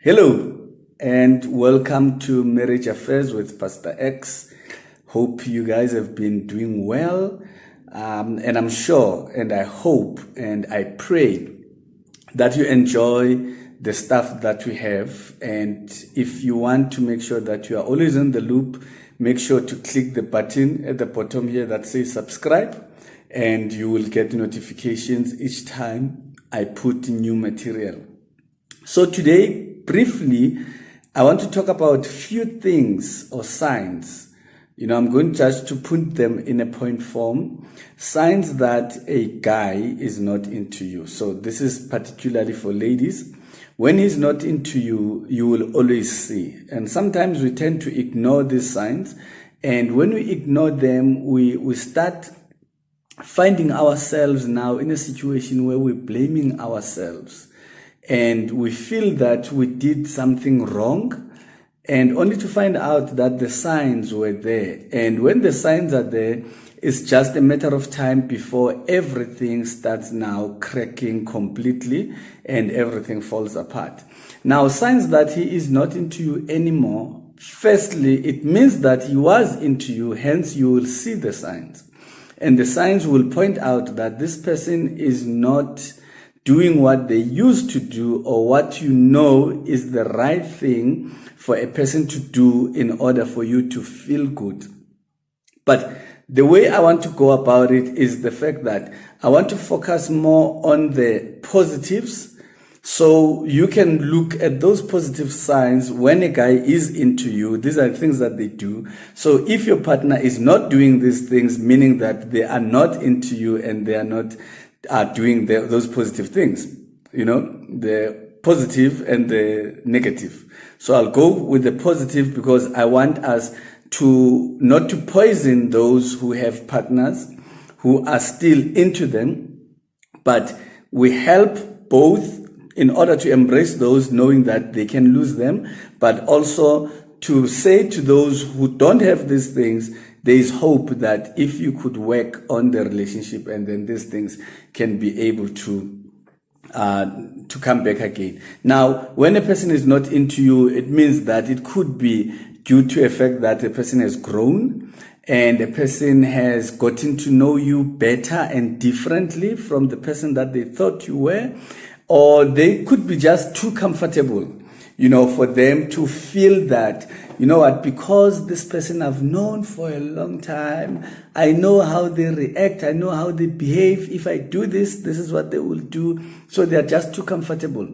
Hello and welcome to Marriage Affairs with Pastor X. Hope you guys have been doing well. And I'm sure and I hope and I pray that you enjoy the stuff that we have. And if you want to make sure that you are always in the loop, make sure to click the button at the bottom here that says subscribe, and you will get notifications each time I put new material. So today, briefly, I want to talk about few things or signs. I'm going just to put them in a point form. Signs that a guy is not into you. So this is particularly for ladies. When he's not into you, you will always see. And sometimes we tend to ignore these signs. And when we ignore them, we start finding ourselves now in a situation where we're blaming ourselves. And we feel that we did something wrong, and only to find out that the signs were there. And when the signs are there, it's just a matter of time before everything starts now cracking completely and everything falls apart. Now, signs that he is not into you anymore. Firstly, it means that he was into you, hence you will see the signs. And the signs will point out that this person is not doing what they used to do, or what you know is the right thing for a person to do in order for you to feel good. But the way I want to go about it is the fact that I want to focus more on the positives, so you can look at those positive signs when a guy is into you. These are things that they do. So if your partner is not doing these things, meaning that they are not into you and they are not doing those positive things, the positive and the negative. So I'll go with the positive because I want us to not to poison those who have partners who are still into them, but we help both in order to embrace those, knowing that they can lose them, but also to say to those who don't have these things, there is hope that if you could work on the relationship, and then these things can be able to come back again. Now, when a person is not into you, it means that it could be due to a fact that a person has grown and a person has gotten to know you better and differently from the person that they thought you were, or they could be just too comfortable, for them to feel that, because this person I've known for a long time, I know how they react, I know how they behave. If I do this, this is what they will do. So they're just too comfortable.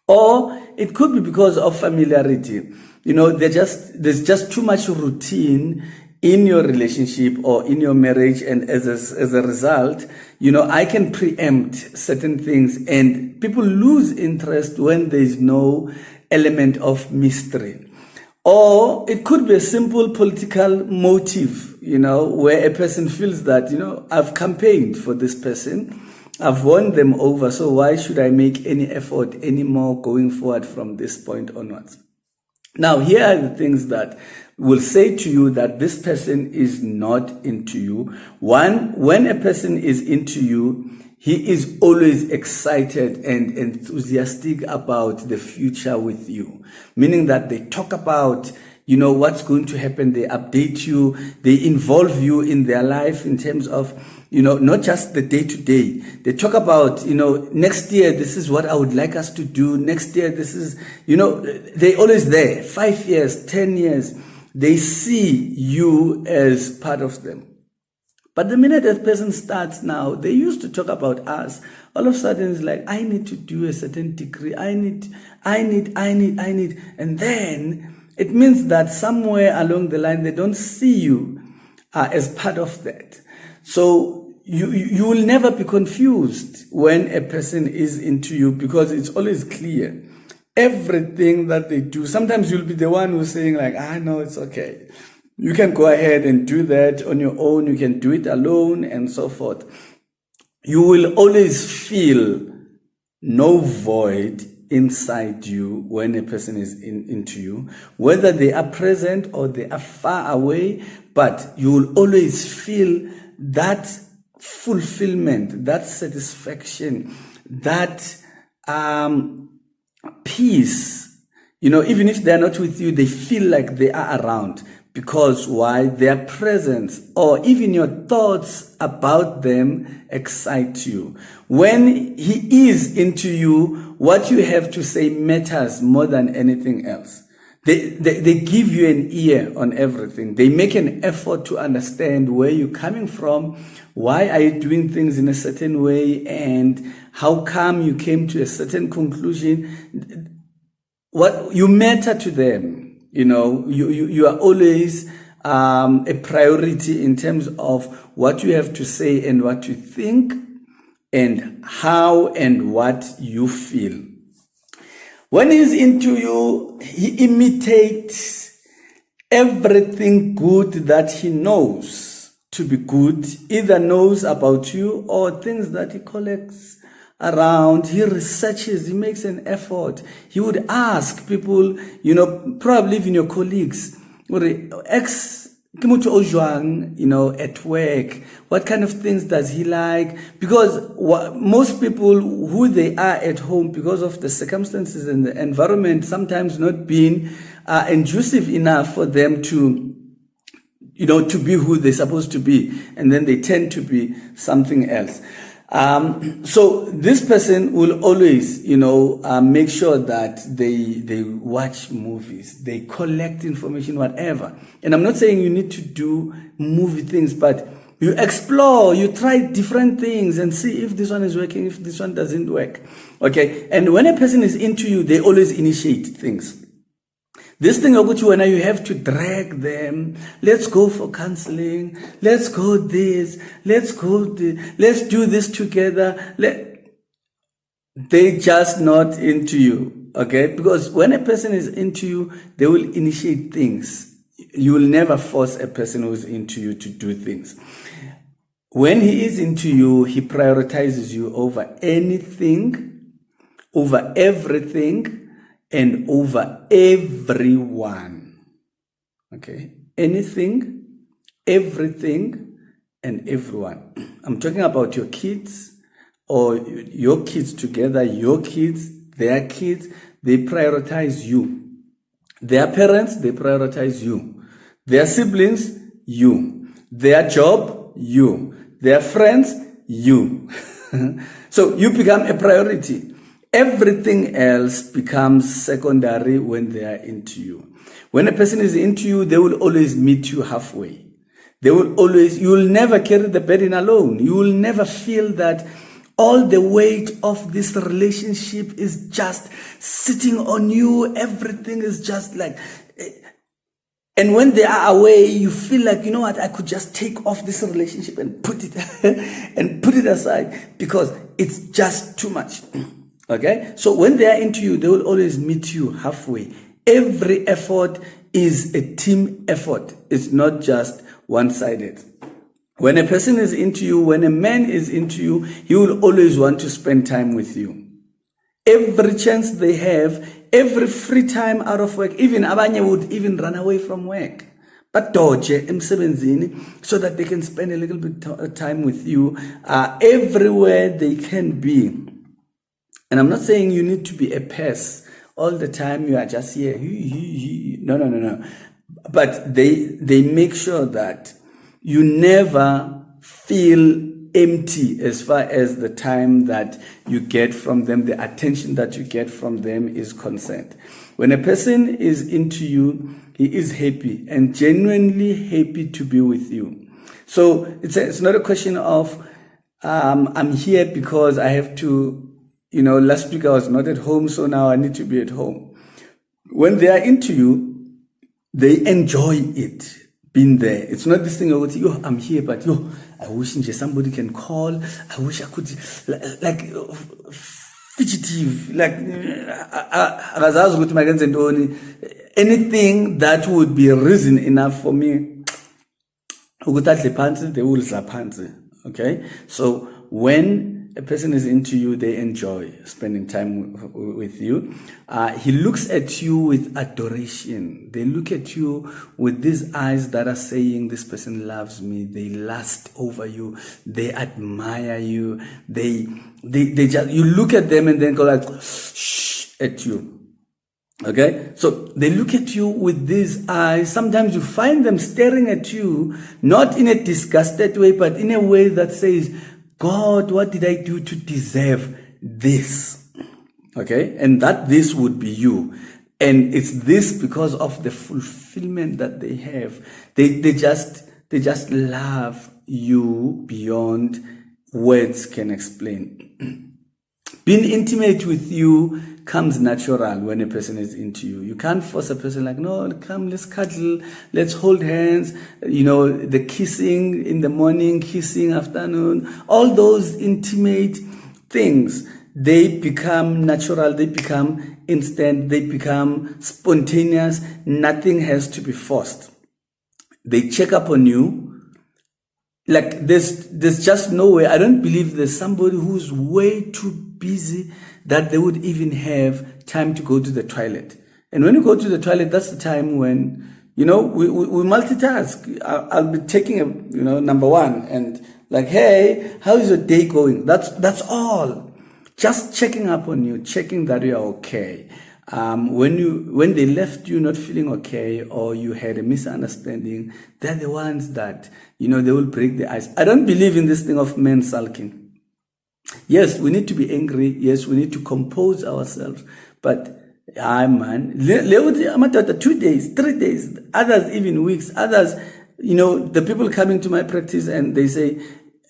Or it could be because of familiarity. There's just too much routine in your relationship or in your marriage, and as a result, I can preempt certain things, and people lose interest when there is no element of mystery. Or it could be a simple political motive, where a person feels that, I've campaigned for this person, I've won them over, so why should I make any effort anymore going forward from this point onwards? Now, here are the things that will say to you that this person is not into you. One, when a person is into you, he is always excited and enthusiastic about the future with you, meaning that they talk about, what's going to happen. They update you. They involve you in their life in terms of, not just the day to day. They talk about, next year, this is what I would like us to do. Next year, this is, they're always there. 5 years, 10 years. They see you as part of them. But the minute a person starts now, they used to talk about us. All of a sudden, it's like, I need to do a certain degree. I need. And then it means that somewhere along the line, they don't see you as part of that. So you will never be confused when a person is into you, because it's always clear. Everything that they do, sometimes you'll be the one who's saying like, no, it's okay. You can go ahead and do that on your own. You can do it alone and so forth. You will always feel no void inside you when a person is into you, whether they are present or they are far away, but you will always feel that fulfillment, that satisfaction, that peace Even if they're not with you, they feel like they are around. Because why? Their presence or even your thoughts about them excite you. When he is into you, what you have to say matters more than anything else. They give you an ear on everything. They make an effort to understand where you're coming from, why are you doing things in a certain way, and how come you came to a certain conclusion. What you matter to them. You are always a priority in terms of what you have to say and what you think and how and what you feel. When he's into you, he imitates everything good that he knows to be good, either knows about you or things that he collects around. He researches, he makes an effort. He would ask people, probably even your colleagues, at work, what kind of things does he like? Because most people, who they are at home, because of the circumstances and the environment sometimes not being conducive enough for them to to be who they're supposed to be, and then they tend to be something else. So this person will always, make sure that they watch movies, they collect information, whatever. And I'm not saying you need to do movie things, but you explore, you try different things and see if this one is working, if this one doesn't work. Okay. And when a person is into you, they always initiate things. This thing about you, when you have to drag them, let's go for counseling, let's go this, let's do this together. They just not into you, okay? Because when a person is into you, they will initiate things. You will never force a person who's into you to do things. When he is into you, he prioritizes you over anything, over everything, and over everyone. Okay? Anything, everything, and everyone. I'm talking about your kids, or your kids together, your kids, their kids. They prioritize you. Their parents, they prioritize you. Their siblings, you. Their job, you. Their friends, you. So you become a priority. Everything else becomes secondary when they are into you. When a person is into you, they will always meet you halfway. You will never carry the burden alone. You will never feel that all the weight of this relationship is just sitting on you. Everything is just like, and when they are away, you feel like, you know what, I could just take off this relationship and put it aside because it's just too much. Okay, so when they are into you, they will always meet you halfway. Every effort is a team effort. It's not just one-sided. When a person is into you, when a man is into you, he will always want to spend time with you. Every chance they have, every free time out of work, even abanye would even run away from work. But dodge emsebenzini so that they can spend a little bit of time with you everywhere they can be. And I'm not saying you need to be a pest all the time. You are just here. No. But they make sure that you never feel empty as far as the time that you get from them, the attention that you get from them is concerned. When a person is into you, he is happy and genuinely happy to be with you. So it's not a question of I'm here because I have to, last week I was not at home, so now I need to be at home. When they are into you, they enjoy it, being there. It's not this thing of, I'm here, but I wish somebody can call. I wish I could, like fugitive, like anything that would be reason enough for me. They will. Okay, so when a person is into you, they enjoy spending time with you. He looks at you with adoration. They look at you with these eyes that are saying, this person loves me. They lust over you. They admire you. They just, you look at them and then go like, shh, at you. Okay, so they look at you with these eyes. Sometimes you find them staring at you, not in a disgusted way, but in a way that says, God, what did I do to deserve this? Okay, and that this would be you. And it's this because of the fulfillment that they have. They just love you beyond words can explain. Being intimate with you comes natural when a person is into you. You can't force a person like, no, come, let's cuddle, let's hold hands. You know, the kissing in the morning, kissing afternoon, all those intimate things, they become natural, they become instant, they become spontaneous. Nothing has to be forced. They check up on you. Like there's just no way. I don't believe there's somebody who's way too busy that they would even have time to go to the toilet. And when you go to the toilet, that's the time when, we multitask. I'll be taking number one and like, hey, how is your day going? That's all. Just checking up on you, checking that you're okay. When they left you not feeling okay or you had a misunderstanding, they're the ones that, they will break the ice. I don't believe in this thing of men sulking. Yes, we need to be angry. Yes, we need to compose ourselves. But, man, 2 days, 3 days, others even weeks, others, the people coming to my practice and they say,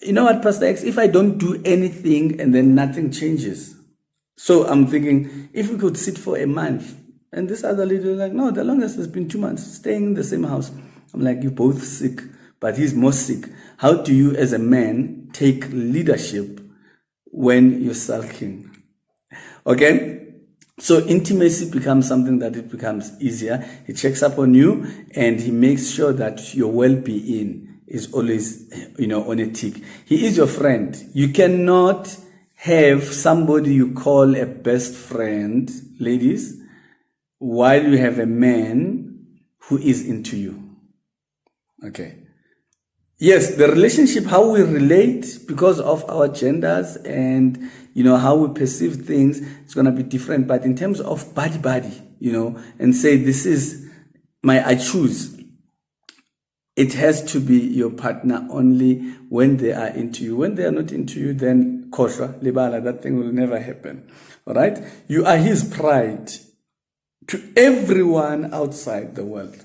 you know what, Pastor X, if I don't do anything and then nothing changes. So I'm thinking, if we could sit for a month, and this other lady was like, no, the longest has been 2 months, staying in the same house. I'm like, you're both sick, but he's more sick. How do you, as a man, take leadership when you're sulking? Okay? So intimacy becomes something that it becomes easier. He checks up on you, and he makes sure that your well-being is always, on a tick. He is your friend. You cannot have somebody you call a best friend, ladies, while you have a man who is into you. Okay. Yes, the relationship, how we relate because of our genders and, how we perceive things, it's going to be different. But in terms of body, and say, this is I choose. It has to be your partner only when they are into you. When they are not into you, then kosha, libala, that thing will never happen. All right? You are his pride to everyone outside the world.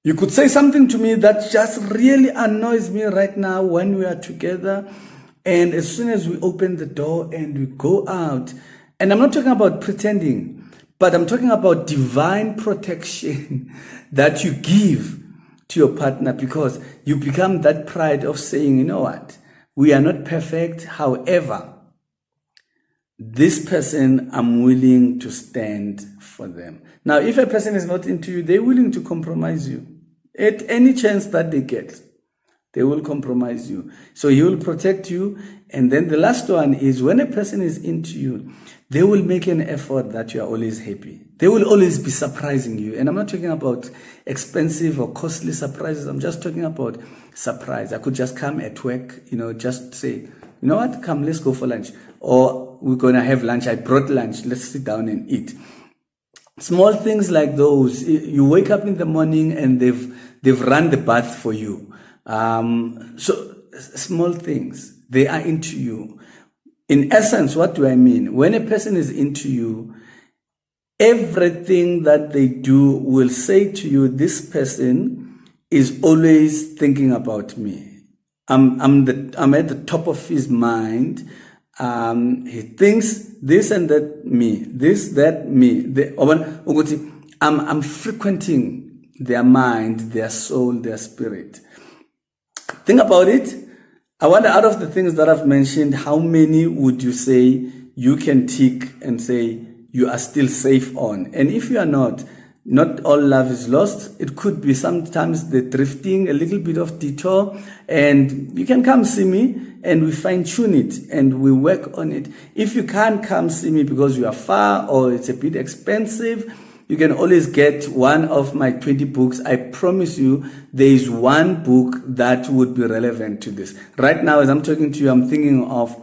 You could say something to me that just really annoys me right now when we are together. And as soon as we open the door and we go out, and I'm not talking about pretending, but I'm talking about divine protection that you give to your partner, because you become that pride of saying, you know what, we are not perfect. However, this person, I'm willing to stand for them. Now, if a person is not into you, they're willing to compromise you. At any chance that they get, they will compromise you. So he will protect you. And then the last one is when a person is into you, they will make an effort that you are always happy. They will always be surprising you. And I'm not talking about expensive or costly surprises. I'm just talking about surprise. I could just come at work, just say, you know what, come, let's go for lunch. Or we're going to have lunch. I brought lunch. Let's sit down and eat. Small things like those. You wake up in the morning and they've run the bath for you. So small things, they are into you. In essence, what do I mean? When a person is into you, everything that they do will say to you, this person is always thinking about me. I'm at the top of his mind. He thinks this and that me, this, that me. I'm frequenting their mind, their soul, their spirit. Think about it. I wonder, out of the things that I've mentioned, how many would you say you can tick and say you are still safe on? And if you are not all love is lost. It could be sometimes the drifting, a little bit of detour, and you can come see me and we fine tune it and we work on it. If you can't come see me because you are far or it's a bit expensive, you can always get one of my 20 books. I promise you, there is one book that would be relevant to this. Right now, as I'm talking to you, I'm thinking of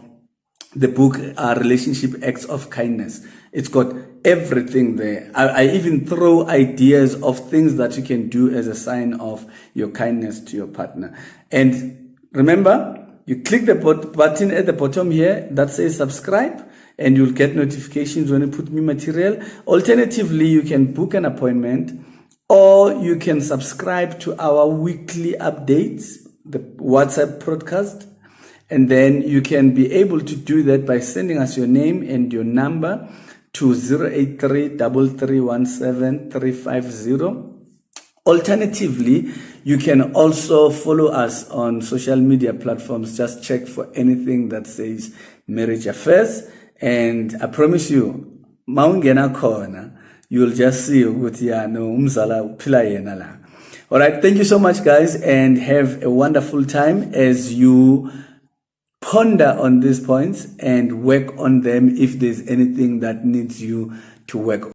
the book, Relationship Acts of Kindness. It's got everything there. I even throw ideas of things that you can do as a sign of your kindness to your partner. And remember, you click the button at the bottom here that says subscribe, and you'll get notifications when you put new material. Alternatively, you can book an appointment, or you can subscribe to our weekly updates, the WhatsApp broadcast, and then you can be able to do that by sending us your name and your number to 083-3317-350. Alternatively, you can also follow us on social media platforms. Just check for anything that says Marriage Affairs, and I promise you, maungena khona, you'll just see ukuthi no umzala uphila yena la. All right, thank you so much, guys, and have a wonderful time as you ponder on these points and work on them if there's anything that needs you to work on.